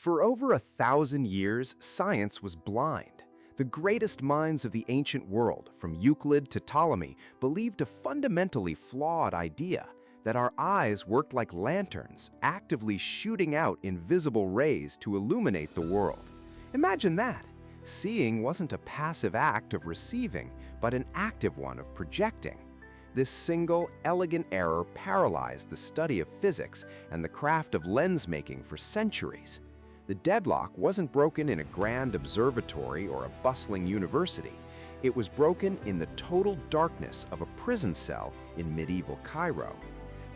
For over 1,000 years, science was blind. The greatest minds of the ancient world, from Euclid to Ptolemy, believed a fundamentally flawed idea that our eyes worked like lanterns, actively shooting out invisible rays to illuminate the world. Imagine that. Seeing wasn't a passive act of receiving, but an active one of projecting. This single, elegant error paralyzed the study of physics and the craft of lens-making for centuries. The deadlock wasn't broken in a grand observatory or a bustling university. It was broken in the total darkness of a prison cell in medieval Cairo.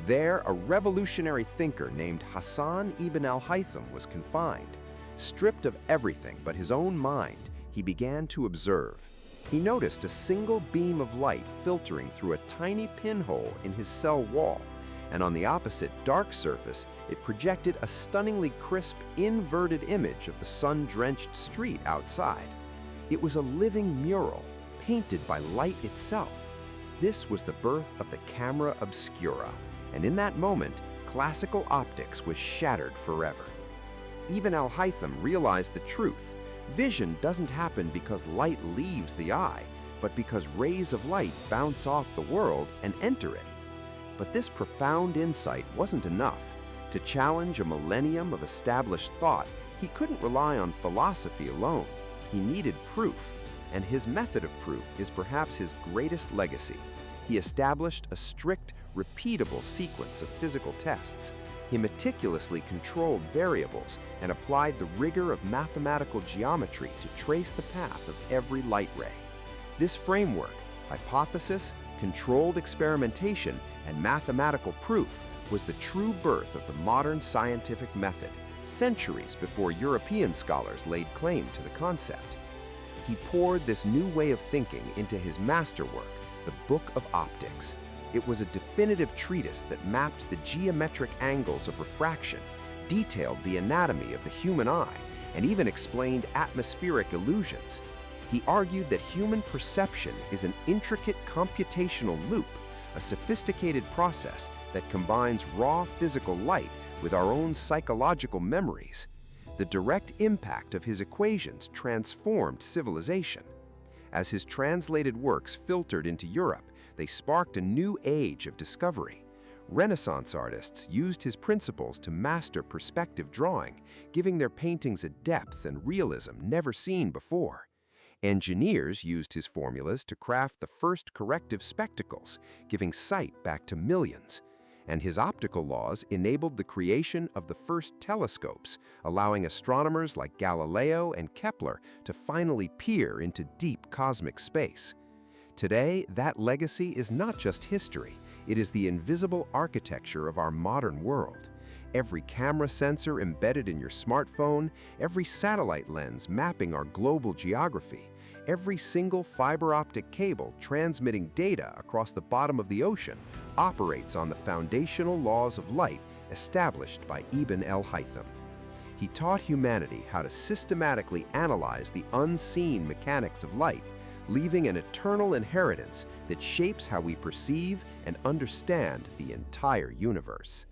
There, a revolutionary thinker named Hasan Ibn al-Haytham was confined. Stripped of everything but his own mind, he began to observe. He noticed a single beam of light filtering through a tiny pinhole in his cell wall, and on the opposite dark surface, it projected a stunningly crisp, inverted image of the sun-drenched street outside. It was a living mural, painted by light itself. This was the birth of the camera obscura, and in that moment, classical optics was shattered forever. Ibn al-Haytham realized the truth. Vision doesn't happen because light leaves the eye, but because rays of light bounce off the world and enter it. But this profound insight wasn't enough. To challenge a millennium of established thought, he couldn't rely on philosophy alone. He needed proof, and his method of proof is perhaps his greatest legacy. He established a strict, repeatable sequence of physical tests. He meticulously controlled variables and applied the rigor of mathematical geometry to trace the path of every light ray. This framework, hypothesis, controlled experimentation, and mathematical proof, was the true birth of the modern scientific method, centuries before European scholars laid claim to the concept. He poured this new way of thinking into his masterwork, the Book of Optics. It was a definitive treatise that mapped the geometric angles of refraction, detailed the anatomy of the human eye, and even explained atmospheric illusions. He argued that human perception is an intricate computational loop, a sophisticated process that combines raw physical light with our own psychological memories. The direct impact of his equations transformed civilization. As his translated works filtered into Europe, they sparked a new age of discovery. Renaissance artists used his principles to master perspective drawing, giving their paintings a depth and realism never seen before. Engineers used his formulas to craft the first corrective spectacles, giving sight back to millions. And his optical laws enabled the creation of the first telescopes, allowing astronomers like Galileo and Kepler to finally peer into deep cosmic space. Today, that legacy is not just history, it is the invisible architecture of our modern world. Every camera sensor embedded in your smartphone, every satellite lens mapping our global geography, every single fiber optic cable transmitting data across the bottom of the ocean operates on the foundational laws of light established by Ibn al-Haytham. He taught humanity how to systematically analyze the unseen mechanics of light, leaving an eternal inheritance that shapes how we perceive and understand the entire universe.